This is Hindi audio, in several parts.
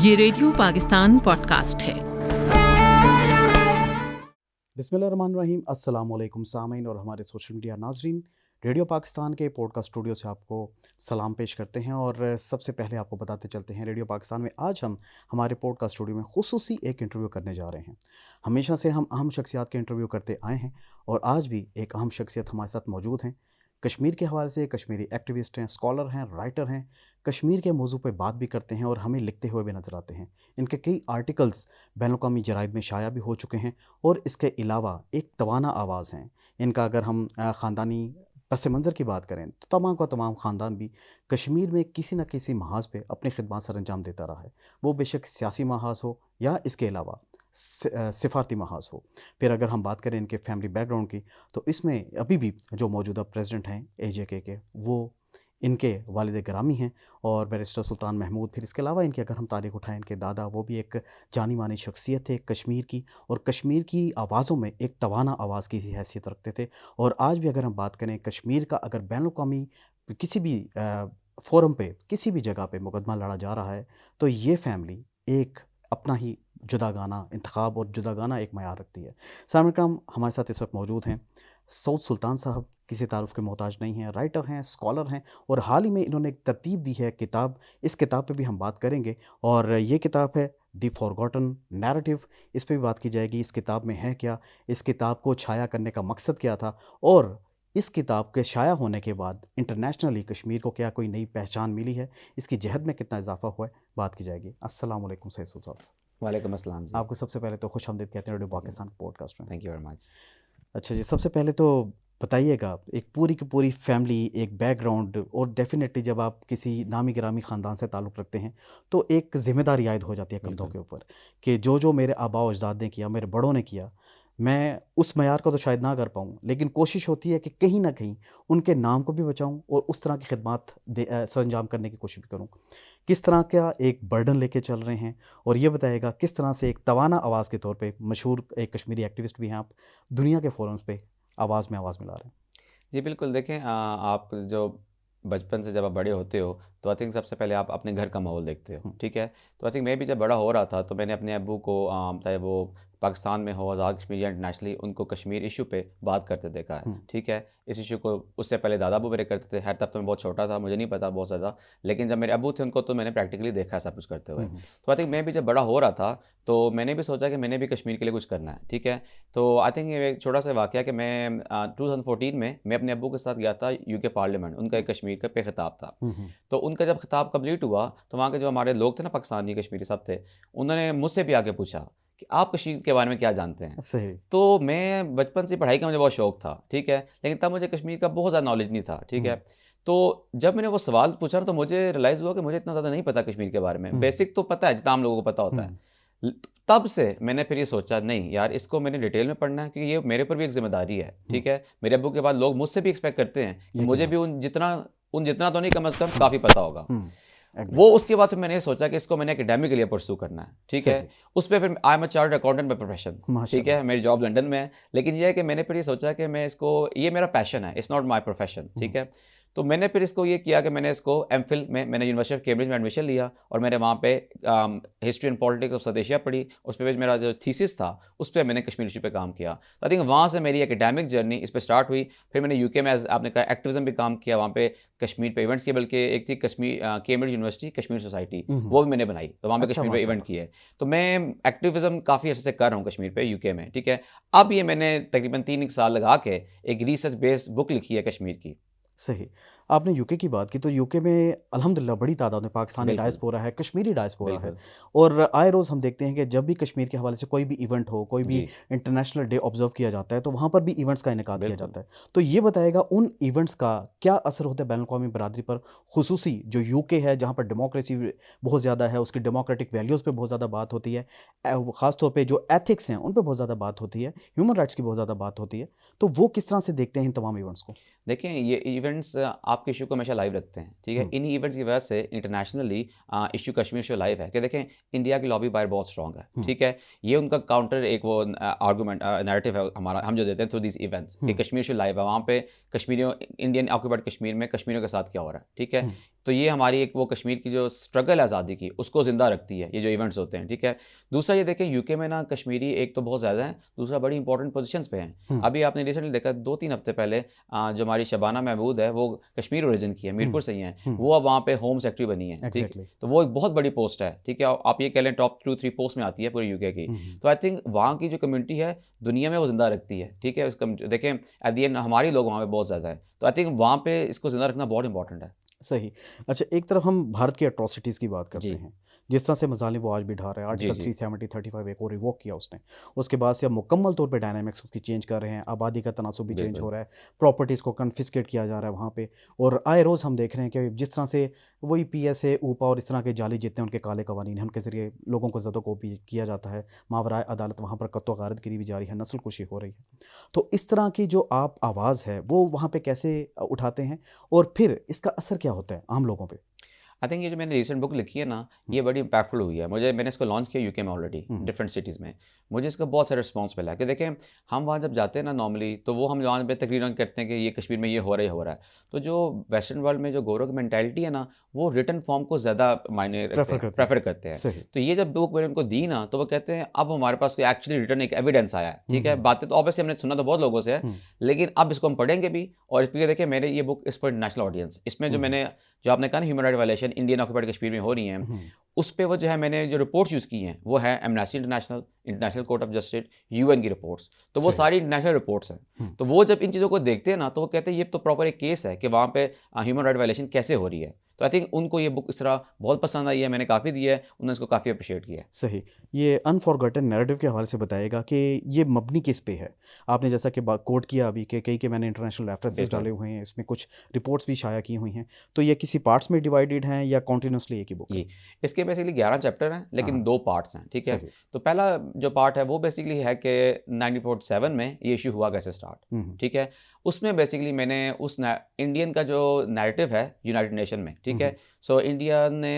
ये रेडियो पाकिस्तान पॉडकास्ट है। बिस्मिल्लाहिर्रहमानिर्रहीम, अस्सलाम वालेकुम सामीन और हमारे सोशल मीडिया नाजरीन। रेडियो पाकिस्तान के पॉडकास्ट स्टूडियो से आपको सलाम पेश करते हैं और सबसे पहले आपको बताते चलते हैं, रेडियो पाकिस्तान में आज हम हमारे पॉडकास्ट स्टूडियो में खुसूसी एक इंटरव्यू करने जा रहे हैं। हमेशा से हम अहम शख्सियात के इंटरव्यू करते आए हैं और आज भी एक अहम शख्सियत हमारे साथ मौजूद हैं। कश्मीर के हवाले से कश्मीरी एक्टिविस्ट हैं, स्कॉलर हैं, राइटर हैं, कश्मीर के मौजू पर बात भी करते हैं और हमें लिखते हुए भी नज़र आते हैं। इनके कई आर्टिकल्स बैनुल-अक़वामी जराइद में शाया भी हो चुके हैं और इसके अलावा एक तवाना आवाज़ हैं। इनका अगर हम ख़ानदानी पस मंज़र की बात करें तो तमाम का तमाम ख़ानदान भी कश्मीर में किसी न किसी महाज पे अपनी खिदमत सर अंजाम देता रहा है, वो बेशक सियासी महाज हो या इसके अलावा सिफारती महाज हो। फिर अगर हम बात करें इनके फैमिली बैकग्राउंड की तो इसमें अभी भी जो मौजूदा प्रेसिडेंट हैं AJK के, वो इनके वालिद गिरामी हैं और बैरिस्टर सुल्तान महमूद। फिर इसके अलावा इनकी अगर हम तारीख़ उठाएँ, इनके दादा वो भी एक जानी मानी शख्सियत थे कश्मीर की और कश्मीर की आवाज़ों में एक तवाना आवाज़ की हैसियत रखते थे। और आज भी अगर हम बात करें कश्मीर का, अगर बैनुल-अक़वामी किसी भी फ़ोरम पे किसी भी जगह पे मुकदमा लड़ा जा रहा है तो ये फैमिली एक अपना ही जुदागाना इंतखाब और जुदागाना एक मयार रखती है। सामने कराम, हमारे साथ इस वक्त मौजूद हैं सऊद सुल्तान साहब, किसी तारुफ़ के मोहताज नहीं हैं, राइटर हैं, स्कॉलर हैं और हाल ही में इन्होंने एक तरतीब दी है किताब। इस किताब पे भी हम बात करेंगे और ये किताब है द फॉरगॉटन नैरेटिव। इस पे भी बात की जाएगी, इस किताब में है क्या, इस किताब को छाया करने का मकसद क्या था और इस किताब के शाया होने के बाद इंटरनेशनली कश्मीर को क्या कोई नई पहचान मिली है, इसकी जहद में कितना इजाफा हुआ है, बात की जाएगी। अस्सलाम वालेकुम सैयद साहब। वालेकुम अस्सलाम जी। आपको सबसे पहले तो खुशामदीद कहते हैं रेडियो पाकिस्तान पॉडकास्ट में। Thank you very much. अच्छा जी, सबसे पहले तो बताइएगा, एक पूरी की पूरी फैमिली, एक बैकग्राउंड और डेफिनेटली जब आप किसी नामी गिरामी ख़ानदान से ताल्लुक़ रखते हैं तो एक ज़िम्मेदारी आयद हो जाती है कंधों के ऊपर कि जो जो मेरे आबा व अजदाद ने किया, मेरे बड़ों ने किया, मैं उस मयार को तो शायद ना कर पाऊँ, लेकिन कोशिश होती है कि कहीं न कहीं उनके नाम को भी बचाऊँ और उस तरह की खिदमत सरअंजाम करने की कोशिश भी करूँ। किस तरह का एक बर्डन लेके चल रहे हैं और ये बताइएगा किस तरह से एक तवाना आवाज़ के तौर पे मशहूर एक कश्मीरी एक्टिविस्ट भी हैं आप, दुनिया के फोरम्स पे आवाज़ में आवाज़ मिला रहे हैं। जी बिल्कुल, देखें आप जो बचपन से जब आप बड़े होते हो तो आई थिंक सबसे पहले आप अपने घर का माहौल देखते हो, ठीक है। तो आई थिंक मैं भी जब बड़ा हो रहा था तो मैंने अपने अब्बू को चाहे वो पाकिस्तान में हो, आज़ाद कश्मीर या इंटरनेशनली, उनको कश्मीर इशू पे बात करते देखा है, ठीक है। इस इशू को उससे पहले दादा अब्बू मेरे करते थे, खैर तब तो मैं बहुत छोटा था, मुझे नहीं पता बहुत ज़्यादा, लेकिन जब मेरे अब्बू थे उनको तो मैंने प्रैक्टिकली देखा है सब कुछ करते हुए। तो आई थिंक मैं भी जब बड़ा हो रहा था तो मैंने भी सोचा कि मैंने भी कश्मीर के लिए कुछ करना है, ठीक है। तो आई थिंक ये एक छोटा सा वाक़या कि मैं 2014 में मैं अपने अब्बू के साथ गया था UK पार्लियामेंट, उनका एक कश्मीर का पे खिताब था। तो उनका जब खिताब कंप्लीट हुआ तो वहाँ के जो हमारे लोग थे ना, पाकिस्तानी कश्मीरी सब थे, उन्होंने मुझसे भी आके पूछा कि आप कश्मीर के बारे में क्या जानते हैं। सही। तो मैं बचपन से पढ़ाई का मुझे बहुत शौक था, ठीक है, लेकिन तब मुझे कश्मीर का बहुत ज़्यादा नॉलेज नहीं था, ठीक है। तो जब मैंने वो सवाल पूछा तो मुझे रियलाइज़ हुआ कि मुझे इतना ज़्यादा नहीं पता कश्मीर के बारे में। बेसिक तो पता है जितना आम लोगों को पता होता है। तब से मैंने फिर ये सोचा, नहीं यार, इसको मैंने डिटेल में पढ़ना है क्योंकि ये मेरे ऊपर भी एक जिम्मेदारी है, ठीक है। मेरे अब्बू के बाद लोग मुझसे भी एक्सपेक्ट करते हैं कि मुझे भी उन जितना तो नहीं, कम अज़ कम काफ़ी पता होगा। वो उसके बाद फिर मैंने सोचा कि इसको मैंने एकेडमिक के लिए परस्यू करना है, ठीक है। उस पर फिर I am a chartered accountant by profession, ठीक है, मेरी जॉब लंदन में है, लेकिन ये है कि मैंने फिर ये सोचा कि मैं इसको, ये मेरा पैशन है, इट्स नॉट माय प्रोफेशन, ठीक है। तो मैंने फिर इसको ये किया कि मैंने इसको MPhil में मैंने यूनिवर्सिटी ऑफ कैम्ब्रिज में एडमिशन लिया और मैंने वहाँ पे history and politics of south Asia पढ़ी। उस पर मेरा जो थीसिस था उस पर मैंने कश्मीर इशू पे काम किया। तो आई थिंक वहाँ से मेरी एकेडमिक जर्नी इस पर स्टार्ट हुई। फिर मैंने UK में आपने कहा एक्टिविज्म भी काम किया, वहाँ पे कश्मीर पे इवेंट्स किए, बल्कि एक थी Kashmir Cambridge university Kashmir society, वो भी मैंने बनाई, तो वहाँ पे कश्मीर पे इवेंट किए। तो मैं एक्टिविज्म काफ़ी अच्छे से कर रहा हूँ कश्मीर पे UK में, ठीक है। अब ये मैंने तकरीबन 3 साल लगा के एक रिसर्च बेस्ड बुक लिखी है कश्मीर की। सही। आपने UK की बात की तो UK में अल्हम्दुलिल्लाह बड़ी तादाद में पाकिस्तानी डायस्पोरा है, कश्मीरी डायस्पोरा है और आए रोज़ हम देखते हैं कि जब भी कश्मीर के हवाले से कोई भी इवेंट हो, कोई भी इंटरनेशनल डे ऑब्जर्व किया जाता है तो वहाँ पर भी इवेंट्स का इनेकाद किया जाता है। तो ये बताएगा उन इवेंट्स का क्या असर होता है बैनुल-अक़वामी बरादरी पर, खुसूसी जो UK है जहाँ पर डेमोक्रेसी बहुत ज़्यादा है, उसकी डेमोक्रेटिक वैल्यूज़ पे बहुत ज़्यादा बात होती है, ख़ास तौर पे जो एथिक्स हैं उन पे बहुत ज़्यादा बात होती है, ह्यूमन राइट्स की बहुत ज़्यादा बात होती है। तो वो किस तरह से देखते हैं इन तमाम इवेंट्स को? देखिए, ये इवेंट्स आपके इशू को हमेशा लाइव रखते हैं, ठीक है। इन्हीं इवेंट्स की वजह से internationally issue Kashmir show live है कि देखें इंडिया की लॉबी बायर बहुत स्ट्रॉन्ग है, ठीक है। ये उनका काउंटर एक वो आर्गूमेंट नैरेटिव है हमारा, हम जो देते हैं थ्रू दिस इवेंट्स कि कश्मीर शो लाइव है, वहाँ पे कश्मीरियों, इंडियन ऑक्यूपाइड कश्मीर में कश्मीरियों के साथ क्या हो रहा है, ठीक है। तो ये हमारी एक वो कश्मीर की जो स्ट्रगल है आज़ादी की उसको ज़िंदा रखती है, ये जो इवेंट्स होते हैं, ठीक है। दूसरा ये देखें यूके में ना कश्मीरी एक तो बहुत ज़्यादा है, दूसरा बड़ी इंपॉर्टेंट पोजीशंस पे हैं। अभी आपने रिसेंटली देखा 2-3 हफ्ते पहले जो हमारी शबाना महमूद है वो कश्मीर ओरिजिन की है, मीरपुर से ही हैं, वो अब वहाँ पे होम सेक्रेटरी बनी है, ठीक है। तो वो एक बहुत बड़ी पोस्ट है, ठीक है। आप ये कह लें टॉप 2-3 पोस्ट में आती है पूरे यूके की। तो आई थिंक वहाँ की जो कम्युनिटी है दुनिया में वो ज़िंदा रखती है, ठीक है। देखें एट दी एंड हमारे लोग वहाँ पे बहुत ज़्यादा है, तो आई थिंक वहाँ पे इसको ज़िंदा रखना बहुत इंपॉर्टेंट है। सही। अच्छा, एक तरफ हम भारत की एट्रोसिटीज़ की बात करते जी। हैं, जिस तरह से मज़ालिम वो आज भी ढा रहा है। जी, आर्टिकल जी। 370, 35 एक और रिवोक किया उसने। उसके बाद से अब मुकम्मल तौर पे डायनामिक्स उसकी चेंज कर रहे हैं, आबादी का तनासुब भी चेंज बिल्कुल। हो रहा है, प्रॉपर्टीज़ को कन्फिस्केट किया जा रहा है वहाँ पे। और आए रोज़ हम देख रहे हैं कि जिस तरह से वही पीएसए, ऊपा और इस तरह के जाली जितने उनके काले कवानीन हैं, उनके ज़रिए लोगों को ज़दोकोपी किया जाता है, मावराए अदालत वहाँ पर कत्ल गारदगिरी भी जारी है, नस्ल कुशी हो रही है। तो इस तरह की जो आप आवाज़ है, वो वहाँ पे कैसे उठाते हैं और फिर इसका असर क्या होता है आम लोगों पे? आई थिंक ये जो मैंने रिसेंट बुक लिखी है ना, ये बड़ी इम्पैक्टफुल हुई है। मैंने इसको लॉन्च किया यूके में ऑलरेडी, डिफरेंट सिटीज़ में। मुझे इसका बहुत सारा रिस्पॉन्स मिला है कि देखें हम वहाँ जब जाते हैं ना नॉर्मली, तो वो हम वहाँ पे तकरीरन करते हैं कि ये कश्मीर में ये हो रहा है। तो जो वेस्टर्न वर्ल्ड में जो गोरों की मैंटेलिटी है ना, वो रिटन फॉर्म को ज़्यादा मायने प्रेफर करते हैं। सही। तो ये जब बुक मैंने उनको दी ना, तो वो कहते हैं अब हमारे पास कोई एक्चुअली रिटर्न एक एविडेंस आया है, ठीक है। बातें तो ऑब्वियसली हमने सुना तो बहुत लोगों से है, लेकिन अब इसको हम पढ़ेंगे भी। और इसलिए देखिए मेरे ये बुक इस फॉर इंटरनेशनल ऑडियंस, इसमें जो आपने कहा ना human right violation Indian occupied Kashmir में हो रही हैं, उस पे वो जो है मैंने जो रिपोर्ट्स यूज़ की हैं वो है amnesty international, international court of justice, UN की रिपोर्ट्स। तो वो सारी इंटरनेशनल रिपोर्ट्स हैं। तो वो जब इन चीज़ों को देखते हैं ना, तो वो कहते हैं ये तो प्रॉपर एक केस है कि वहाँ पे ह्यूमन राइट वायलेशन कैसे हो रही है। तो आई थिंक उनको ये बुक इस तरह बहुत पसंद आई है, मैंने काफ़ी दी है, उन्होंने इसको काफ़ी अप्रिशिएट किया है। सही। ये अनफॉरगॉटन नैरेटिव के हवाले से बताएगा कि ये मबनी किस पे है? आपने जैसा कि कोट किया अभी कि कई के मैंने इंटरनेशनल रेफरेंसेस डाले हुए हैं, इसमें कुछ रिपोर्ट्स भी शाया की हुई हैं। तो ये किसी पार्ट्स में डिवाइडेड हैं या कॉन्टिन्यूसली एक ही बुक है? इसके बेसिकली 11 चैप्टर हैं, लेकिन 2 पार्ट्स हैं, ठीक है। सही। तो पहला जो पार्ट है वो बेसिकली है कि 1947 में ये इशू हुआ कैसे स्टार्ट, ठीक है। उसमें बेसिकली मैंने उस इंडियन का जो नैरेटिव है यूनाइटेड नेशन में, ठीक है। सो इंडिया ने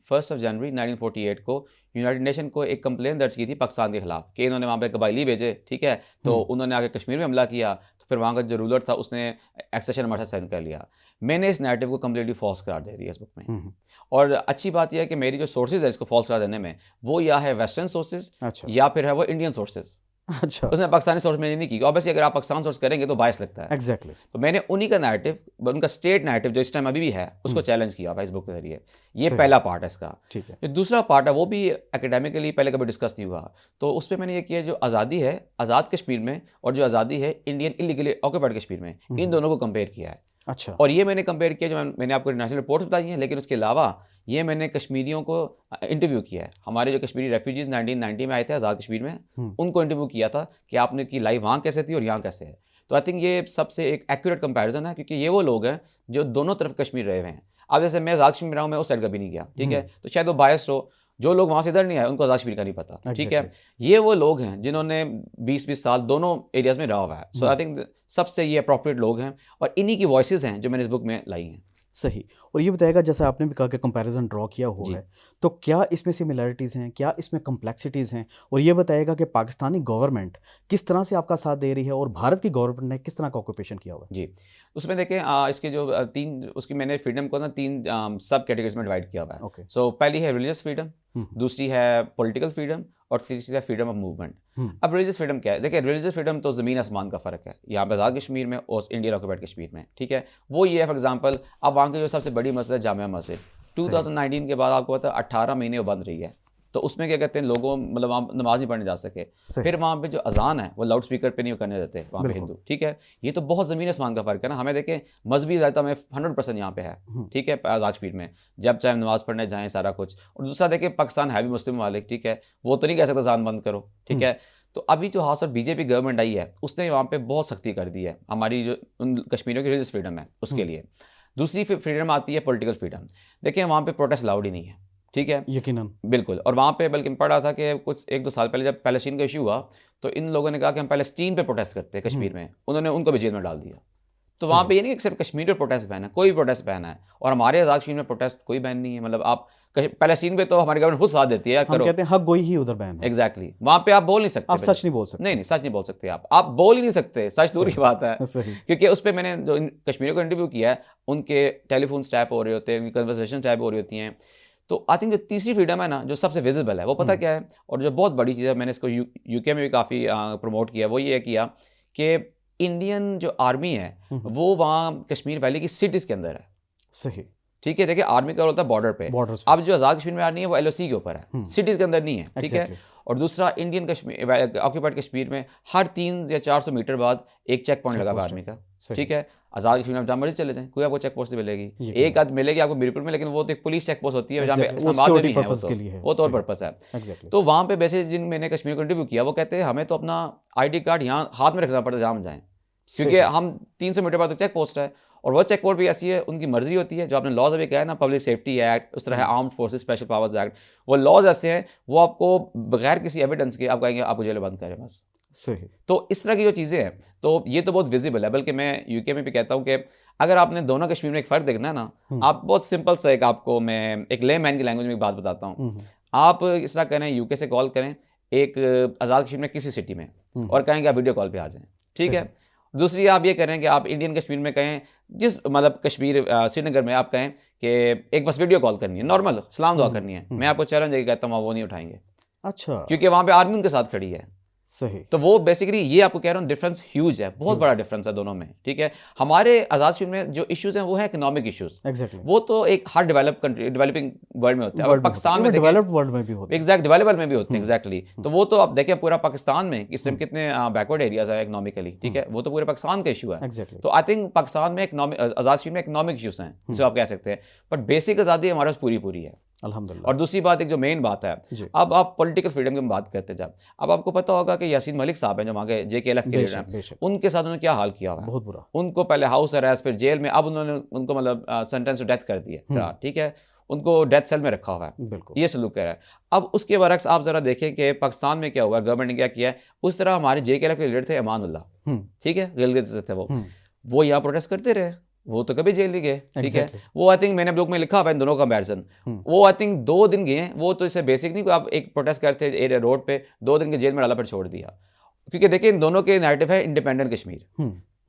1 जनवरी 1948 को यूनाइटेड नेशन को एक कंप्लेन दर्ज की थी पाकिस्तान के खिलाफ कि इन्होंने वहाँ पे कबायली भेजे, ठीक है। तो उन्होंने आके कश्मीर में हमला किया, तो फिर वहाँ का जो रूलर था उसने एक्सेशन हमारे साथ साइन कर लिया। मैंने इस नैरेटिव को कम्प्लीटली फॉल्स करार दे दिया इस बुक में। और अच्छी बात यह है कि मेरी जो सोर्सेज है इसको फॉल्स करार देने में, वो या है वेस्टर्न सोर्सेज या फिर है वो इंडियन सोर्सेज। अच्छा। उसने पाकिस्तानी सोर्स मैंने नहीं की। ऑब्वियसली अगर आप पाकिस्तान सोर्स करेंगे तो बायस लगता है। एग्जैक्टली। तो मैंने उन्हीं का नैरेटिव, उनका स्टेट नैरेटिव जो इस टाइम अभी भी है, उसको चैलेंज किया इस बुक के जरिए। ये पहला पार्ट है इसका। ठीक है। जो दूसरा पार्ट है वो भी एकेडमिकली पहले कभी डिस्कस नहीं हुआ। तो उस पर मैंने ये किया जो आज़ादी है आज़ाद कश्मीर में और जो आज़ादी है इंडियन इलीगली ऑक्यूपाइड कश्मीर में, इन दोनों को कंपेयर किया है। अच्छा। और ये मैंने कंपेयर किया जो मैंने आपको इंटरनेशनल रिपोर्ट्स बताई हैं, लेकिन उसके अलावा ये मैंने कश्मीरियों को इंटरव्यू किया है। हमारे जो कश्मीरी रेफ्यूजीज़ 1990 में आए थे आज़ाद कश्मीर में, उनको इंटरव्यू किया था कि आपने की लाइफ वहाँ कैसे थी और यहाँ कैसे है। तो आई थिंक ये सबसे एक एक्यूरेट कंपैरिजन है, क्योंकि ये वो लोग हैं जो दोनों तरफ कश्मीर रहे हुए हैं। अब जैसे मैं आज़ाद कश्मीर में रहा हूँ, मैं उस साइड कभी नहीं गया, ठीक है। तो शायद वो बायस्ड हो, जो लोग वहाँ से इधर नहीं आए उनको आज़ाद कश्मीर का नहीं पता, ठीक है। ये वो लोग हैं जिन्होंने 20-20 साल दोनों एरियाज़ में रहा हुआ है। सो आई थिंक सबसे ये अप्रोप्रिएट लोग हैं और इन्हीं की वॉइसेस हैं जो मैंने इस बुक में लाई हैं। सही। और ये बताएगा जैसा आपने भी कहा कि कंपैरिजन ड्रॉ किया हुआ है, तो क्या इसमें सिमिलैरिटीज़ हैं, क्या इसमें कम्प्लेक्सिटीज़ हैं? और ये बताएगा कि पाकिस्तानी गवर्नमेंट किस तरह से आपका साथ दे रही है और भारत की गवर्नमेंट ने किस तरह का ऑक्यूपेशन किया हुआ है? जी, उसमें देखें इसके जो 3 उसकी मैंने फ्रीडम को ना 3 सब कैटेगरीज में डिवाइड किया हुआ है। ओके। सो पहली है रिलीजियस फ्रीडम, दूसरी है पॉलिटिकल फ्रीडम और तीसरी है फ्रीडम ऑफ मूवमेंट। अब रिलीजियस फ्रीडम क्या है? देखिए रिलीजियस फ्रीडम तो ज़मीन आसमान का फ़र्क है, यहाँ पे आज़ाद कश्मीर में और इंडियन ऑक्यूपाइड कश्मीर में, ठीक है। वो ये है फॉर एग्जांपल, अब वहाँ की जो सबसे बड़ी मस्जिद है जामिया मस्जिद, 2019 के बाद आपको पता है 18 महीने वो बंद रही है। तो उसमें क्या कहते हैं लोगों मतलब वहाँ नमाज नहीं पढ़ने जा सके। फिर वहाँ पे जो अजान है वो लाउड स्पीकर पे नहीं करने देते वहाँ पे हिंदू, ठीक है। ये तो बहुत ज़मीन आसमान का फ़र्क है ना। हमें देखें मजहबी रहता में 100% यहाँ पे है, ठीक है, आज़ाद कश्मीर में जब चाहे नमाज़ पढ़ने जाएँ सारा कुछ। और दूसरा देखें पाकिस्तान है भी मुस्लिम मालिक, ठीक है, वो तो नहीं कह सकता अजान बंद करो, ठीक है। तो अभी जो हाउस और बीजेपी गवर्नमेंट आई है उसने वहाँ पे बहुत सख्ती कर दी है हमारी जो उन कश्मीरियों की रिलीजियस फ्रीडम है उसके लिए। दूसरी फ्रीडम आती है पॉलिटिकल फ्रीडम। देखिए वहाँ पे प्रोटेस्ट अलाउड ही नहीं है, ठीक है, यकीनन, बिल्कुल। और वहाँ पे बल्कि पढ़ा था कि कुछ 1-2 साल पहले जब पैलेस्टीन का इशू हुआ तो इन लोगों ने कहा कि हम पैलेस्टीन पे प्रोटेस्ट करते हैं कश्मीर में, उन्होंने उनको भी जेल में डाल दिया। तो वहाँ पे ये नहीं कि सिर्फ कश्मीर पर प्रोटेस्ट बैन है, कोई भी प्रोटेस्ट बैन है। और हमारे आज़ाद कश्मीर में प्रोटेस्ट कोई बैन नहीं है। मतलब आप पैलेस्टीन पे तो हमारी गवर्नमेंट खुद साथ देती है, हम कहते हैं हक गोई ही उधर बैन है। एग्जैक्टली, वहाँ पे आप बोल नहीं सकते, आप सच नहीं बोल सकते। नहीं, सच नहीं बोल सकते, आप बोल ही नहीं सकते, सच दूर की बात है। सही। क्योंकि उस पर मैंने जो कश्मीरियों को इंटरव्यू किया है, उनके टेलीफोन टैप हो रहे होते हैं, उनकी कन्वर्सेशन टैप हो रही होती हैं। तो आई थिंक जो तीसरी फ्रीडम है ना, जो सबसे विजिबल है, वो पता क्या है, और जो बहुत बड़ी चीज़ है, मैंने इसको यूके में भी काफ़ी प्रमोट किया, वो ये किया कि इंडियन जो आर्मी है वो वहाँ कश्मीर वैली की सिटीज़ के अंदर है। सही। ठीक है, देखिए आर्मी का रोल होता है बॉर्डर पे, अब जो आज़ाद कश्मीर में आर्मी है वो एलओसी के ऊपर है, सिटीज़ के अंदर नहीं है। ठीक है। और दूसरा, इंडियन कश्मीर ऑक्यूपाइड कश्मीर में हर 300 या 400 मीटर बाद एक चेक पॉइंट लगा हुआ आर्मी का। ठीक है। आज़ाद कश्मीर में जहाँ मर्जी चले जाएं, कोई आपको चेक पोस्ट नहीं मिलेगी, एक आध मिलेगी आपको मीरपुर में, लेकिन वो तो एक पुलिस चेक पोस्ट होती है, जहाँ पे इस्लामाबाद में भी है, वो तो और पर्पस है। तो वहाँ पे वैसे जिन मैंने कश्मीर को इंटरव्यू किया, वो कहते हैं हमें तो अपना ID कार्ड यहाँ हाथ में रखना पड़ता है जहाँ हम जाएँ, क्योंकि हम 300 मीटर बाद तो चेक पोस्ट है, और वो चेक पोस्ट भी ऐसी है, उनकी मर्जी होती है। जो आपने लॉज अभी कहा है ना, पब्लिक सेफ्टी एक्ट, उस तरह है armed forces special powers act, वो लॉज ऐसे हैं, वो आपको बगैर किसी एविडेंस के आप कहेंगे आपको जेल बंद करें बस। सही। तो इस तरह की जो चीज़ें हैं, तो ये तो बहुत विजिबल है। बल्कि मैं यूके में भी कहता हूँ कि अगर आपने दोनों कश्मीर में एक फ़र्क देखना है ना, आप बहुत सिंपल सा आपको मैं एक लेमैन की लैंग्वेज में एक बात बताता हूँ। आप इस तरह करें, यूके से कॉल करें एक आज़ाद कश्मीर में किसी सिटी में, और कहें कि आप वीडियो कॉल पे आ जाएं। ठीक है। दूसरी आप ये करें कि आप इंडियन कश्मीर में कहें, जिस मतलब कश्मीर श्रीनगर में आप कहें कि एक बस वीडियो कॉल करनी है, नॉर्मल सलाम दुआ करनी है, मैं आपको चैलेंज है कहता हूँ वो नहीं उठाएंगे। अच्छा। क्योंकि वहाँ पे आर्मी उनके साथ खड़ी है। सही। तो वो बेसिकली ये आपको कह रहा हूँ, डिफरेंस ह्यूज है, बहुत बड़ा डिफरेंस है दोनों में। ठीक है। हमारे आज़ाद कश्मीर में जो इश्यूज हैं वो है इकोनॉमिक इश्यूज। एग्जैक्टली। वो तो एक हर डेवलपिंग वर्ल्ड में होते हैं, और पाकिस्तान में डेवलप्ड वर्ल्ड में भी होते हैं, एग्जैक्ट डेवलप्ड में भी होते हैं। एग्जैक्टली। तो वो तो आप देखें पूरा पाकिस्तान में कितने बैकवर्ड एरियाज है इकोनॉमिकली। ठीक है। वो तो पूरे पाकिस्तान का इशू है। एग्जैक्टली। तो आई थिंक पाकिस्तान में आज़ाद कश्मीर में इकोनॉमिक इशूज हैं, जिसे आप कह सकते हैं, बट बेसिक आज़ादी हमारे पास पूरी है, अल्हम्दुलिल्लाह। और दूसरी बात, एक जो मेन बात है, अब आप पॉलिटिकल फ्रीडम की बात करते हैं, जब अब आपको पता होगा कि यासीन मलिक साहब हैं जो वहाँ के JKLF के लीडर हैं, उनके साथ उन्होंने क्या हाल किया हुआ है, बहुत बुरा। उनको पहले हाउस अरेस्ट, फिर जेल में, अब उन्होंने उनको मतलब सेंटेंस टू डेथ कर दिया। ठीक है। उनको डेथ सेल में रखा हुआ है, ये सलूक कर रहा है। अब उसके बरक्स आप जरा देखें कि पाकिस्तान में क्या हुआ, गवर्नमेंट ने क्या किया है। उस तरह हमारे JKLF के लीडर थे अमानुल्लाह, ठीक है, गिलगित से थे वो यहाँ प्रोटेस्ट करते रहे, वो तो कभी जेल नहीं गए। ठीक है। वो आई थिंक मैंने ब्लॉग में लिखा हुआ है इन दोनों का कंपैरिजन, वो आई थिंक 2 दिन गए, वो तो इससे बेसिक नहीं, आप एक प्रोटेस्ट करते एरिया रोड पे 2 दिन के जेल में डाला, फिर छोड़ दिया। क्योंकि देखिए इन दोनों के नैरेटिव है इंडिपेंडेंट कश्मीर,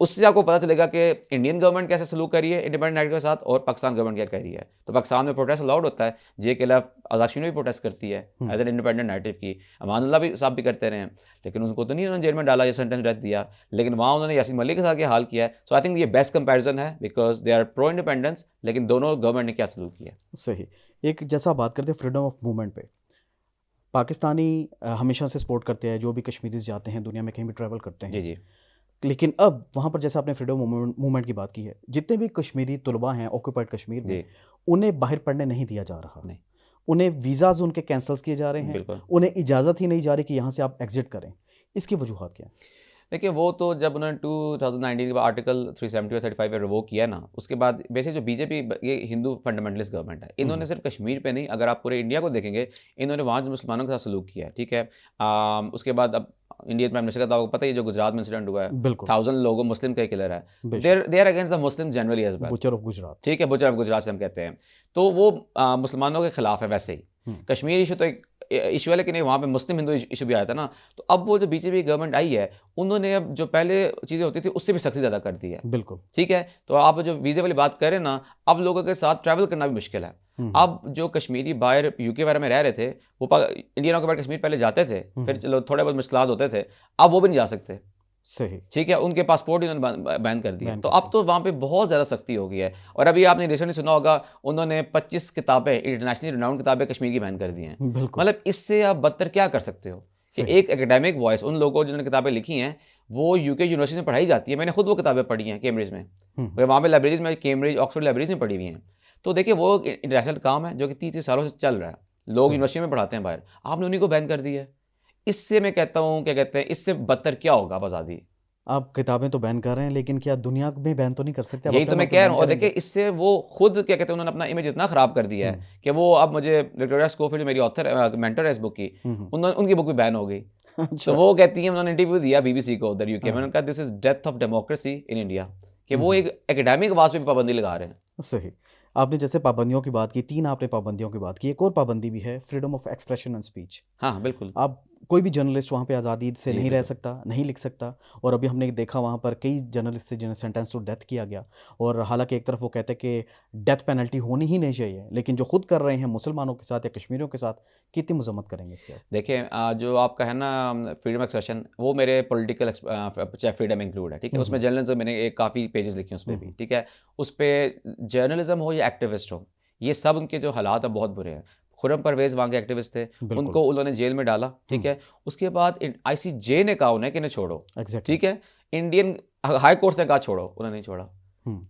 उससे आपको पता चलेगा कि इंडियन गवर्नमेंट कैसे सलूक कर रही है इंडिपेंडेंट नैरेटिव के साथ, और पाकिस्तान गवर्नमेंट क्या कर रही है। तो पाकिस्तान में प्रोटेस्ट अलाउड होता है, JKLF आज़ाद कश्मीर में भी प्रोटेस्ट करती है एज एन इंडिपेंडेंट नैरेटिव की, अमानुल्लाह भी साहब भी करते रहे हैं, लेकिन उनको तो नहीं उन्होंने जेल में डाला या सेंटेंस डेथ दिया, लेकिन वहाँ उन्होंने यासीन मलिक के साथ क्या हाल किया है। सो आई थिंक ये बेस्ट कंपैरिजन है, because they are pro independence, लेकिन दोनों गवर्नमेंट ने क्या सलूक किया। सही। एक जैसा बात करते हैं फ्रीडम ऑफ मूवमेंट पे, पाकिस्तानी हमेशा से सपोर्ट करते हैं जो भी कश्मीरीज जाते हैं दुनिया में कहीं भी ट्रैवल करते हैं। जी। लेकिन अब वहाँ पर जैसे आपने फ्रीडम मूवमेंट की बात की है, जितने भी कश्मीरी तलबा हैं ऑक्यूपाइड कश्मीर में, उन्हें बाहर पढ़ने नहीं दिया जा रहा, नहीं, उन्हें वीज़ाज उनके कैंसल्स किए जा रहे हैं, उन्हें इजाज़त ही नहीं जा रही कि यहाँ से आप एग्जिट करें। इसकी वजूहत क्या है? देखिए वो तो जब उन्होंने 2019 के बाद आर्टिकल 370 और 35 पे रिवोक किया ना, उसके बाद बेसिक जो बीजेपी, ये हिंदू फंडामेंटलिस्ट गवर्नमेंट है, इन्होंने सिर्फ कश्मीर पे नहीं, अगर आप पूरे इंडिया को देखेंगे, इन्होंने वहाँ जो मुसलमानों के साथ सलूक किया है। ठीक है। उसके बाद अब इंडियन प्राइम मिनिस्टर का तो आपको पता ही, जो गुजरात में इंसिडेंट हुआ है, 1000 लोगों मुस्लिम का किलर है, they are against the Muslim generally as well, butcher of Gujarat. ठीक है, बुचर ऑफ गुजरात से हम कहते हैं, तो वो मुसलमानों के खिलाफ है। वैसे ही कश्मीर इशू तो एक इशू है, लेकिन वहाँ पे मुस्लिम हिंदू इशू भी आया था ना। तो अब वो जो बीजेपी गवर्नमेंट आई है, उन्होंने अब जो पहले चीज़ें होती थी उससे भी सख्ती ज़्यादा कर दी है। बिल्कुल। ठीक है। तो आप जो वीज़े वाली बात करें ना, अब लोगों के साथ ट्रैवल करना भी मुश्किल है। अब जो कश्मीरी बाहर UK वगैरह में रह रहे थे, वो इंडियन ऑक्यूपाइड कश्मीर पहले जाते थे, फिर चलो थोड़े बहुत मुश्किलात होते थे, अब वो भी नहीं जा सकते। सही। ठीक है। उनके पासपोर्ट ही उन्होंने बैन कर दिया। तो अब तो वहाँ पे बहुत ज़्यादा सख्ती हो गई है। और अभी आपने रिसेंटली सुना होगा, उन्होंने 25 किताबें, इंटरनेशनली रिनाउंड किताबें कश्मीर की बैन कर दी हैं। मतलब इससे आप बदतर क्या कर सकते हो कि एक एकेडमिक वॉइस, उन लोगों जिन्होंने किताबें लिखी हैं, वो UK यूनिवर्सिटी में पढ़ाई जाती है। मैंने खुद वो किताबें पढ़ी हैं कैम्ब्रिज में, वहाँ पे लाइब्रेरीज में, कैम्ब्रिज ऑक्सफोर्ड लाइब्रेरीज में पढ़ी हुई हैं। तो देखिए वो इंटरनेशनल काम है जो कि 30 सालों से चल रहा है, लोग यूनिवर्सिटी में पढ़ाते हैं बाहर, आपने उन्हीं को बैन कर दी है। इससे मैं कहता हूँ, क्या कहते हैं, इससे बदतर क्या होगा आज़ादी। आप किताबें तो बैन कर रहे हैं, लेकिन क्या दुनिया में बैन तो नहीं कर सकते? यही तो मैं कह रहा हूँ। और देखिए इससे वो खुद क्या कहते हैं, उन्होंने अपना इमेज इतना ख़राब कर दिया है कि वो अब मुझे विक्टोरिया स्कोफिल्ड मेरी ऑथर मेंटर है इस बुक की, उनकी बुक भी बैन हो गई। तो वो कहती है, उन्होंने इंटरव्यू दिया BBC को उधर UK में, उन्होंने कहा this is death of democracy in India, कि वो एक एकेडमिक आवाज़ पे भी पाबंदी लगा रहे हैं। सही। आपने जैसे पाबंदियों की बात की, 3 आपने पाबंदियों की बात की, एक और पाबंदी भी है, freedom of expression and speech. हाँ, बिल्कुल। आप कोई भी जर्नलिस्ट वहाँ पे आज़ादी से जी, नहीं रह बिल्कुल। सकता, नहीं लिख सकता। और अभी हमने देखा वहाँ पर कई जर्नलिस्ट थे जिन्हें सेंटेंस टू डेथ किया गया। और हालाँकि एक तरफ वो कहते हैं कि डेथ पेनल्टी होनी ही नहीं चाहिए, लेकिन जो खुद कर रहे हैं मुसलमानों के साथ या कश्मीरियों के साथ, कितनी मज़म्मत करेंगे इसकी आप? देखिए जो आपका है ना फ्रीडम एक्सप्रेशन, वो मेरे पॉलिटिकल फ्रीडम इंक्लूड है, ठीक है। उसमें जर्नलिज्म मैंने एक काफ़ी पेजेस लिखे हैं उस पर भी, ठीक है। उस पर जर्नलिज्म हो या एक्टिविस्ट हो, ये सब उनके जो हालात हैं बहुत बुरे हैं। खुर्रम परवेज़ वहाँ के एक्टिविस्ट थे, बिल्कुल। उनको उन्होंने जेल में डाला, ठीक है। उसके बाद ICJ ने कहा उन्हें कि इन्हें छोड़ो, एग्जैक्टली। ठीक है। इंडियन हाई कोर्ट ने कहा छोड़ो, उन्होंने नहीं छोड़ा।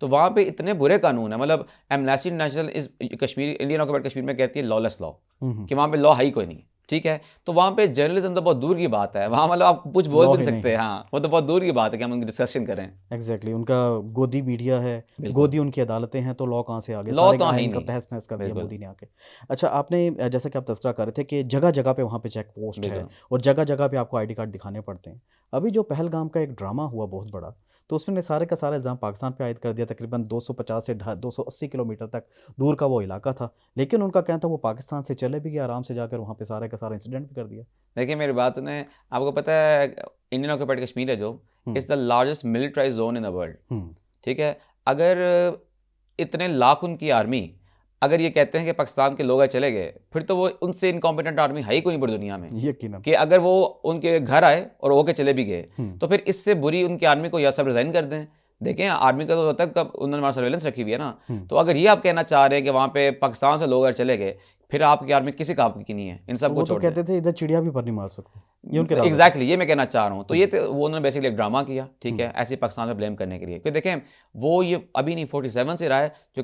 तो वहाँ पे इतने बुरे कानून है, मतलब एमनेस्टी इंटरनेशनल इस कश्मीर इंडियन ऑक्यूपाइड कश्मीर में कहती है लॉलेस लॉ, कि वहाँ पे लॉ है ही कोई नहीं, ठीक है। तो वहाँ पे जर्नलिज्म तो बहुत दूर की बात है, वहाँ मतलब आप कुछ बोल लॉ भी ही नहीं नहीं सकते। है। हाँ, वो तो बहुत दूर की बात है कि हम उनकी डिस्कशन करें। एग्जैक्टली। उनका गोदी मीडिया है, बिल्कुल। गोदी उनकी अदालतें हैं, तो लॉ कहाँ से आ गए? लॉ सारे तो है ही आइन का नहीं। तहस नहस कर दिया बिल्कुल। मोदी ने आके। अच्छा, आपने जैसा कि आप तज़किरा कर रहे थे कि जगह जगह पे वहाँ पे चेक पोस्ट है बिल्कुल। और जगह जगह पे आपको ID कार्ड दिखाने पड़ते हैं। अभी जो पहलगाम का एक ड्रामा हुआ बहुत बड़ा, तो उसमें सारे का सारा इल्ज़ाम पाकिस्तान पे आयद कर दिया। तकरीबन 250 से 280 किलोमीटर तक दूर का वो इलाका था, लेकिन उनका कहना था वो पाकिस्तान से चले भी गए आराम से जाकर, वहाँ पे सारे का सारा इंसिडेंट भी कर दिया। देखिए मेरी बात सुने, आपको पता है इंडियन ऑक्यूपाइड कश्मीर है जो is the largest militarised zone in the world, ठीक है। अगर इतने लाख उनकी आर्मी अगर ये कहते हैं कि पाकिस्तान के लोग आए चले गए, फिर तो वो उनसे इनकॉम्पिटेंट आर्मी है ही कोई नहीं पूरी दुनिया में, यकीनन। कि अगर वो उनके घर आए और होके चले भी गए, तो फिर इससे बुरी उनकी आर्मी को या सब रिजाइन कर दें। देखें आर्मी का तो होता है कब उन्होंने वहाँ सर्वेलेंस रखी हुई है ना। तो अगर ये आप कहना चाह रहे हैं कि वहाँ पे पाकिस्तान से लोग अगर चले गए, फिर आपकी आर्मी किसी काम की नहीं है, इन सब तो को वो तो छोड़ दें। कहते थे इधर चिड़िया भी पर नहीं मार सकते, ये उनके दावे थे। एग्जैक्टली ये मैं कहना चाह रहा हूँ। तो ये तो वो उन्होंने बेसिकली एक ड्रामा किया, ठीक है, ऐसे पाकिस्तान में ब्लेम करने के लिए। क्योंकि देखें वो ये अभी नहीं 47 से रहा है, जो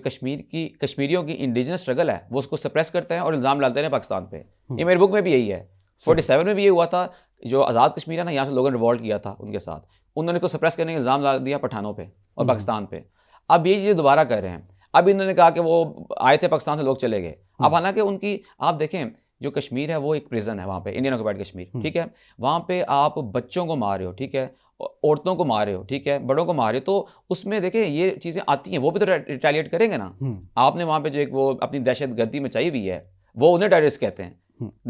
कश्मीरियों की इंडिजिनस स्ट्रगल है वो उसको सप्रेस करते हैं और इल्ज़ाम डालते हैं पाकिस्तान पे। ये मेरे बुक में भी यही है। 47 में भी ये हुआ था, जो आज़ाद कश्मीर है ना, यहाँ से लोगों ने रिवॉल्ट किया था उनके साथ, उन्होंने को सप्रेस करने का इल्ज़ाम डाल दिया पठानों पर और पाकिस्तान पर। अब ये चीज़ दोबारा कर रहे हैं। अब इन्होंने कहा कि वो आए थे पाकिस्तान से लोग चले गए। अब हालांकि उनकी आप देखें जो कश्मीर है वो एक प्रिजन है वहाँ पे, इंडियन ऑक्यूपाइड कश्मीर, ठीक है। वहाँ पे आप बच्चों को मार रहे हो, ठीक है, औरतों को मार रहे हो, ठीक है, बड़ों को मार रहे हो, तो उसमें देखें ये चीज़ें आती हैं, वो भी तो रिटेलिएट करेंगे ना। आपने वहाँ पे जो एक वो अपनी दहशत गर्दी मचाई हुई है, वो उन्हें टेररिस्ट कहते हैं,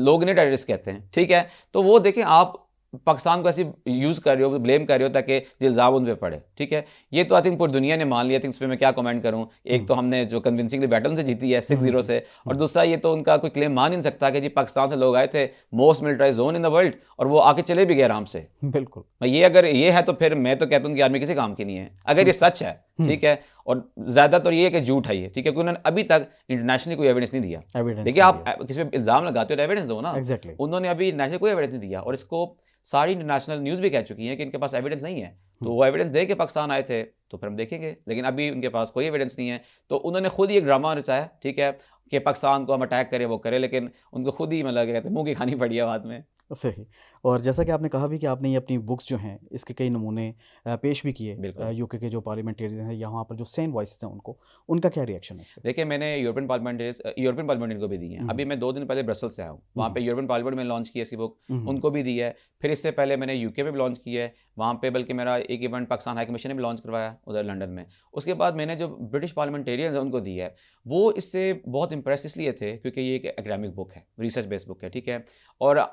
लोग इन्हें टेररिस्ट कहते हैं, ठीक है। तो वो देखें आप पाकिस्तान को ऐसे यूज़ कर रहे हो, ब्लेम कर रहे हो ताकि इल्ज़ाम उन पे पड़े, ठीक है। ये तो आई थिंक पूरी दुनिया ने मान लिया। थिंक इस पर मैं क्या कमेंट करूँ। एक तो हमने जो कन्विंसिंगली बैटल से जीती है 6-0 से, और दूसरा ये तो उनका कोई क्लेम मान ही नहीं सकता कि जी पाकिस्तान से लोग आए थे, most militarise zone in the world, और वो आके चले भी गए आराम से। बिल्कुल। ये अगर ये है तो फिर मैं तो कहता हूँ उनकी आर्मी किसी काम की नहीं है, अगर ये सच है, ठीक है। और ज़्यादातर ये है कि झूठ है ये, ठीक है, क्योंकि उन्होंने अभी तक इंटरनेशनली कोई एविडेंस नहीं दिया। देखिए आप किसी पे इल्ज़ाम लगाते हो तो एविडेंस दो ना। एग्जैक्टली। उन्होंने अभी नेशनल कोई एविडेंस नहीं दिया, और इसको सारी इंटरनेशनल न्यूज़ भी कह चुकी हैं कि इनके पास एविडेंस नहीं है। तो वो एविडेंस दे के पाकिस्तान आए थे तो फिर हम देखेंगे, लेकिन अभी उनके पास कोई एविडेंस नहीं है। तो उन्होंने खुद ही एक ड्रामा रचाया, ठीक है, कि पाकिस्तान को हम अटैक करें, वो करें, लेकिन उनको खुद ही मतलब कहते हैं मुँह की खानी पड़ी है बाद में। सही। और जैसा कि आपने कहा भी कि आपने ये अपनी बुक्स जो हैं इसके कई नमूने पेश भी किए यूके के जो पार्लियामेंटेरियन हैं, यहाँ पर जो सेन वॉइसेस हैं उनको, उनका क्या रिएक्शन है इस पे? देखिए मैंने यूरोपियन पार्लियामेंटेरियन को भी दी है। अभी मैं 2 दिन पहले ब्रसल से आया हूँ, वहाँ पे यूरोपियन पार्लियामेंट में लॉन्च की है इसकी बुक, उनको भी दी है। फिर इससे पहले मैंने यूके में भी लॉन्च की है वहाँ पे, बल्कि मेरा एक इवेंट पाकिस्तान हाई कमीशन ने भी लॉन्च करवाया उधर लंदन में। उसके बाद मैंने जो ब्रिटिश पार्लियामेंटेरियंस हैं उनको दी है। वो इससे बहुत इंप्रेस इसलिए थे क्योंकि ये एक एकेडमिक बुक है, रिसर्च बेस्ड बुक है, ठीक है। और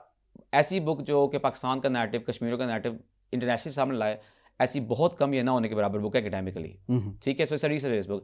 ऐसी बुक जो कि पाकिस्तान का नैरेटिव, कश्मीरों का नैरेटिव इंटरनेशनल सामने लाए, ऐसी बहुत कम या ना होने के बराबर बुक है एकेडमिकली, ठीक है। So it's a research based book.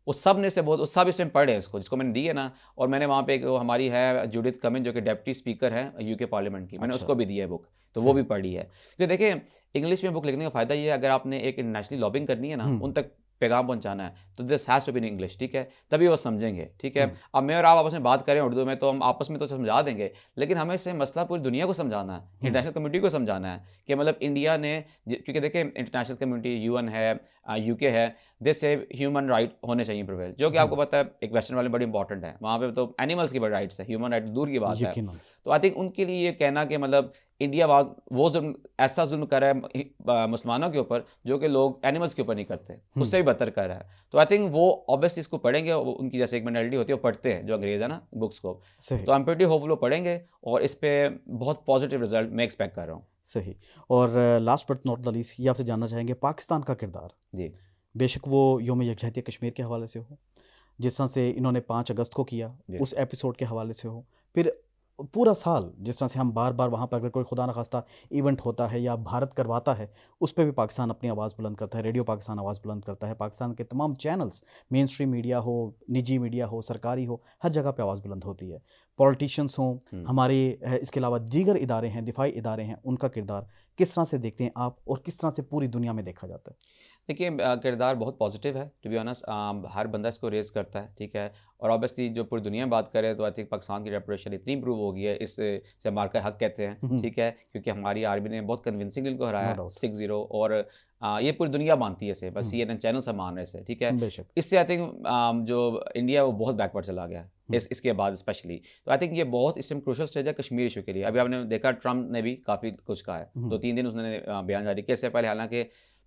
उस सब ने से बहुत सब इस टाइम पढ़े हैं इसको, जिसको मैंने दी है ना। और मैंने वहाँ पे एक हमारी है जूडिथ कमिन जो कि डेप्टी स्पीकर है यूके पार्लियामेंट की, मैंने उसको भी दी है बुक, तो वो भी पढ़ी है। क्योंकि देखिए इंग्लिश में बुक लिखने का फ़ायदा ये है, अगर आपने एक इंटरनेशनली लॉबिंग करनी है ना, उन तक पैगाम पहुंचाना है, तो this has to be in English, ठीक है, तभी वो समझेंगे, ठीक है। अब मैं और आप आपस में बात करें उर्दू में तो हम आपस में तो समझा देंगे, लेकिन हमें इससे मसला पूरी दुनिया को समझाना है, इंटरनेशनल कम्युनिटी को समझाना है कि मतलब इंडिया ने, क्योंकि देखिए इंटरनेशनल कम्युनिटी UN है, UK है, दिस से ह्यूमन राइट होने चाहिए प्रिवेल, जो कि आपको पता है एक वेस्टर्न वाले बड़ी इंपॉर्टेंट है। वहाँ पे तो एनिमल्स की बड़ी राइट्स है, ह्यूमन राइट दूर की बात है। तो आई थिंक उनके लिए ये कहना कि मतलब इंडिया वो जुल्म, ऐसा जुल्म कर रहा है मुसलमानों के ऊपर जो कि लोग एनिमल्स के ऊपर नहीं करते, उससे भी बदतर कर रहा है। तो आई थिंक वो ऑब्वियसली इसको पढ़ेंगे, उनकी जैसे एक मेंटालिटी होती है, वो पढ़ते हैं जो अंग्रेज है ना बुक्स को, तो आई एम प्रीटी होपफुल वो पढ़ेंगे और इस पर बहुत पॉजिटिव रिजल्ट मैं एक्सपेक्ट कर रहा हूँ। सही। और last but not the least, ये आपसे जानना चाहेंगे पाकिस्तान का किरदार। जी बेशक वो योम यकजहती कश्मीर के हवाले से हो, जिस तरह से इन्होंने 5 अगस्त को किया जी। उस एपिसोड के हवाले से हो, फिर पूरा साल जिस तरह से हम बार बार वहाँ पर अगर कोई खुदा न खास्ता इवेंट होता है या भारत करवाता है, उस पर भी पाकिस्तान अपनी आवाज़ बुलंद करता है, रेडियो पाकिस्तान आवाज़ बुलंद करता है, पाकिस्तान के तमाम चैनल्स, मेन स्ट्रीम मीडिया हो, निजी मीडिया हो, सरकारी हो, हर जगह पे आवाज़ बुलंद होती है। पॉलिटिशियंस हों, हमारे इसके अलावा दीगर इदारे हैं, दिफाई इदारे हैं, उनका किरदार किस तरह से देखते हैं आप और किस तरह से पूरी दुनिया में देखा जाता है? देखिए किरदार बहुत पॉजिटिव है, टू बी ऑनेस्ट। हर बंदा इसको रेज़ करता है, ठीक है। और ऑब्वियसली जो पूरी दुनिया में बात करें तो आई थिंक पाकिस्तान की रेपुटेशन इतनी इंप्रूव हो गई है, इससे मार्का हक कहते हैं, ठीक है, क्योंकि हमारी आर्मी ने बहुत कन्विंसिंगली इनको हराया No doubt. 6-0। और ये पूरी दुनिया मानती है इसे, बस CNN चैनल से मान रहे इसे, ठीक है। बेशक। इससे आई थिंक जो इंडिया है वो बहुत बैकवर्ड चला गया है इसके बाद स्पेशली। तो आई थिंक ये बहुत इस टाइम क्रूशल स्टेज है कश्मीर इशू के लिए। अभी आपने देखा ट्रम्प ने भी काफ़ी कुछ कहा है, 2-3 दिन उसने बयान जारी किया। इससे पहले हालांकि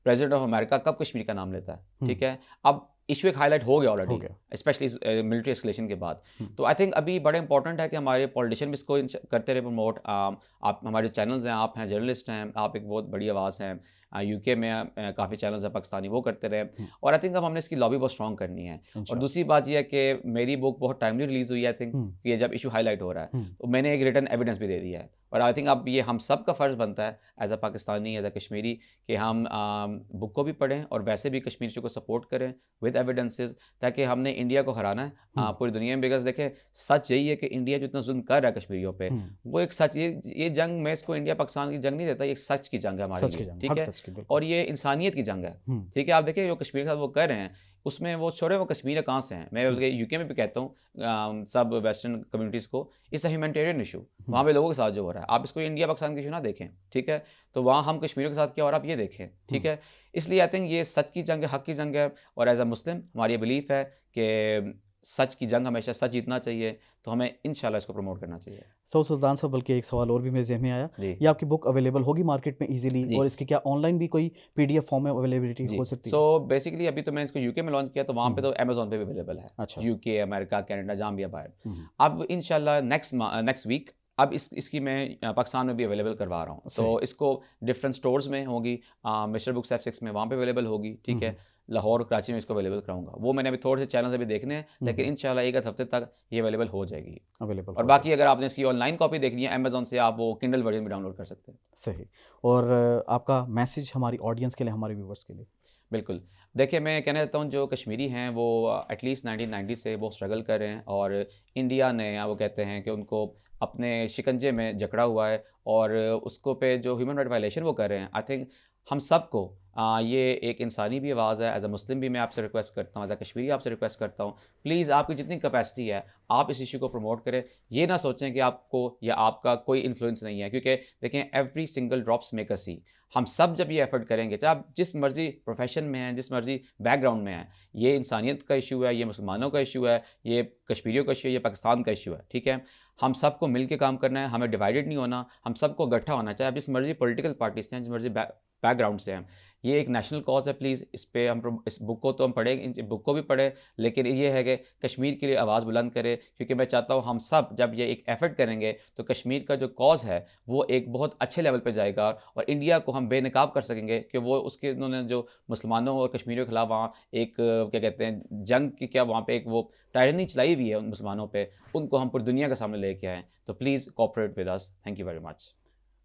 प्रेसिडेंट ऑफ अमेरिका कब कश्मीर का नाम लेता है, ठीक है। अब इशू एक हाईलाइट हो गया ऑलरेडी, स्पेशली मिलिट्री एस्केलेशन के बाद। तो आई थिंक अभी बड़ा इंपॉर्टेंट है कि हमारे पॉलिटिशियन भी इसको करते रहे प्रमोट। आप हमारे चैनल्स हैं, आप हैं जर्नलिस्ट हैं, आप एक बहुत बड़ी आवाज़ हैं। UK में काफ़ी चैनल्स हैं पाकिस्तानी, वो करते रहे। और आई थिंक अब हमने इसकी लॉबी बहुत स्ट्रॉन्ग करनी है। और दूसरी बात यह है कि मेरी बुक बहुत टाइमली रिलीज़ हुई है, आई थिंक कि जब इशू हाईलाइट हो रहा है तो मैंने एक रिटन एविडेंस भी दे दिया है। और आई थिंक अब ये हम सब का फ़र्ज़ बनता है as a Pakistani, as a Kashmiri, कि हम बुक को भी पढ़ें और वैसे भी कश्मीर इशू को सपोर्ट करें विद एविडेंसेस, ताकि हमने इंडिया को हराना है पूरी दुनिया में। बिकॉज देखें, सच यही है कि इंडिया जो इतना जुल्म कर रहा है कश्मीरियों पे, वो एक सच, ये जंग मैं इसको इंडिया पाकिस्तान की जंग नहीं देता, ये एक सच की जंग है हमारे लिए, ठीक है। और ये इंसानियत की जंग है, ठीक है। आप देखिए जो कश्मीर के साथ वो कर रहे हैं, उसमें वो छोड़े, वो कश्मीर कहाँ से हैं। मैं बल्कि UK में भी कहता हूँ सब वेस्टर्न कम्युनिटीज़ को, इट्स अ ह्यूमैनिटेरियन इशू वहाँ पे लोगों के साथ जो हो रहा है। आप इसको इंडिया पाकिस्तान की इशू ना देखें, ठीक है। तो वहाँ हम कश्मीरियों के साथ क्या हो रहा है आप ये देखें, ठीक है। इसलिए आई थिंक ये सच की जंग है, हक की जंग है। और एज अ मुस्लिम हमारी ये बिलीफ है कि सच की जंग हमेशा सच जीतना चाहिए, तो हमें इंशाल्लाह इसको प्रमोट करना चाहिए। सो सुल्तान साहब, बल्कि एक सवाल और भी मेरे ज़हन में आया, ये आपकी बुक अवेलेबल होगी मार्केट में इजीली, और इसकी क्या ऑनलाइन भी कोई PDF फॉर्म में अवेलेबिलिटी हो सकती है? सो बेसिकली अभी तो मैंने इसको UK में लॉन्च किया, तो वहाँ पे तो Amazon पे भी अवेलेबल है। अच्छा। UK, अमेरिका, कनाडा, जहाँ भी है बाहर। अब इंशाल्लाह नेक्स्ट वीक अब इसकी मैं पाकिस्तान में भी अवेलेबल करवा रहा हूँ। तो इसको डिफरेंट स्टोर्स में होगी, मिस्टर बुक्स F6 में वहाँ पे अवेलेबल होगी, ठीक है। लाहौर, कराची में इसको अवेलेबल कराऊंगा। वो मैंने अभी थोड़े से चैनल अभी देखने हैं, लेकिन इंशाल्लाह एक हफ्ते तक ये अवेलेबल हो जाएगी। और बाकी अगर आपने इसकी ऑनलाइन कॉपी देखनी है Amazon से, आप वो किंडल वर्जन भी डाउनलोड कर सकते हैं। सही। और आपका मैसेज हमारी ऑडियंस के लिए, हमारे व्यूवर्स के लिए? बिल्कुल, देखिए मैं कहना चाहता हूँ जो कश्मीरी हैं वो एटलीस्ट 1990 से वो स्ट्रगल कर रहे हैं, और इंडिया ने, या वो कहते हैं कि उनको अपने शिकंजे में जकड़ा हुआ है, और उसको पे जो ह्यूमन राइट वायलेशन वो कर रहे हैं। आई थिंक हम सबको ये एक इंसानी भी आवाज़ है। एज अ मुस्लिम भी मैं आपसे रिक्वेस्ट करता हूँ, एज अ कश्मीरी आपसे रिक्वेस्ट करता हूँ, प्लीज़ आपकी जितनी कैपेसिटी है आप इस इशू को प्रमोट करें। ये ना सोचें कि आपको या आपका कोई इन्फ्लुएंस नहीं है, क्योंकि देखें every single drops make a sea. हम सब जब ये एफर्ट करेंगे, चाहे आप जिस मर्जी प्रोफेशन में हैं, जिस मर्जी बैकग्राउंड में हैं, ये इंसानियत का इशू है, ये मुसलमानों का इशू है, ये कश्मीरियों का इशू है, ये पाकिस्तान का इशू है, ठीक है। हम सबको मिल के काम करना है, हमें डिवाइडेड नहीं होना, हम सबको इकट्ठा होना चाहिए। आप जिस मर्जी पॉलिटिकल पार्टी से हैं, जिस मर्जी बैकग्राउंड से हैं, ये एक नेशनल कॉज है। प्लीज़ इस पे हम, इस बुक को तो हम पढ़ें, इस बुक को भी पढ़ें, लेकिन ये है कि कश्मीर के लिए आवाज़ बुलंद करें, क्योंकि मैं चाहता हूँ हम सब जब ये एक एफर्ट करेंगे तो कश्मीर का जो कॉज है वो एक बहुत अच्छे लेवल पे जाएगा, और इंडिया को हम बेनकाब कर सकेंगे कि वो उसके उन्होंने जो मुसलमानों और कश्मीरियों के खिलाफ वहाँ एक क्या कहते हैं जंग की, क्या वहाँ पे एक वो टायरनी चलाई हुई है उन मुसलमानों पे, उनको हम पूरी दुनिया के सामने लेके आएँ। तो please cooperate with us. Thank you very much.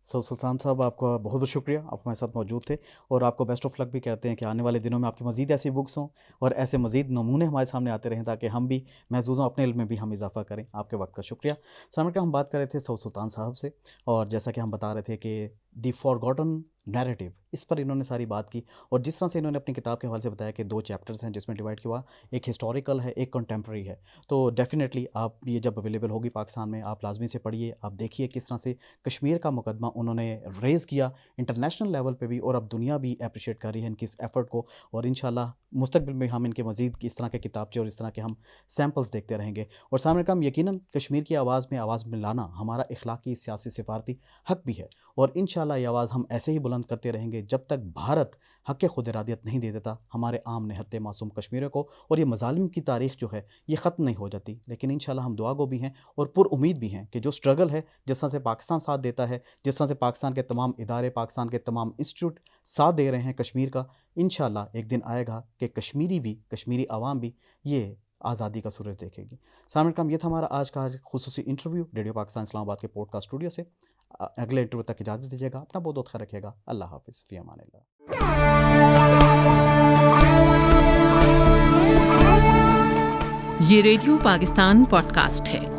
So Sultan साहब, आपका बहुत बहुत शुक्रिया, आप हमारे साथ मौजूद थे, और आपको बेस्ट ऑफ लक भी कहते हैं कि आने वाले दिनों में आपकी मज़ीद ऐसी बुक्स हों और ऐसे मज़ीद नमूने हमारे सामने आते रहें, ताकि हम भी महसूस हों, अपने इल्म में भी हम इजाफा करें। आपके वक्त का शुक्रिया। सामने हम बात कर रहे थे सऊद सुल्तान साहब से, और जैसा कि हम बता रहे थे कि दी फॉरगॉटन नैरेटिव, इस पर इन्होंने सारी बात की, और जिस तरह से इन्होंने अपनी किताब के हवाले से बताया कि 2 चैप्टर्स हैं जिसमें डिवाइड किया हुआ, एक हिस्टोरिकल है, एक कंटेम्प्रेरी है। तो डेफिनेटली आप ये जब अवेलेबल होगी पाकिस्तान में, आप लाजमी से पढ़िए, आप देखिए किस तरह से कश्मीर का मुकदमा उन्होंने रेज़ किया इंटरनेशनल लेवल पे भी, और अब दुनिया भी अप्रिशिएट कर रही है इनकी इस एफ़र्ट को। और इंशाल्लाह मुस्तक़बिल में हम इनके मज़ीद इस तरह के किताबचे और इस तरह के हम सैम्पल्स देखते रहेंगे। और सामने का हम यकीनन कश्मीर की आवाज़ में लाना हमारा इखलाकी, सियासी, सिफारती हक भी है, और इंशाल्लाह ये आवाज़ हम ऐसे ही बुलंद करते रहेंगे जब तक भारत हक़ खुद इरादियत नहीं दे देता हमारे आम निहत्ते मासूम कश्मीरियों को। और ये मज़ालिम की तारीख़ जो है ये ख़त्म नहीं हो जाती। लेकिन इंशाल्लाह हम दुआ गो भी हैं और पुरउम्मीद भी हैं कि जो स्ट्रगल है, जिस तरह से पाकिस्तान साथ देता है, जिस तरह से पाकिस्तान के तमाम इदारे, पाकिस्तान के तमाम इंस्टीट्यूट साथ दे रहे हैं कश्मीर का, इंशाल्लाह एक दिन आएगा कि कश्मीरी आवाम भी ये आज़ादी का सूरज देखेगी। सामने कम ये था हमारा आज का खुसूसी इंटरव्यू रेडियो पाकिस्तान इस्लामाबाद के पॉडकास्ट स्टूडियो से। अगले इंटरव्यू तक इजाज़त दीजिएगा। अपना बहुत ख्याल रखिएगा। अल्लाह हाफ़िज़, फ़ी अमानिल्लाह। ये रेडियो पाकिस्तान पॉडकास्ट है।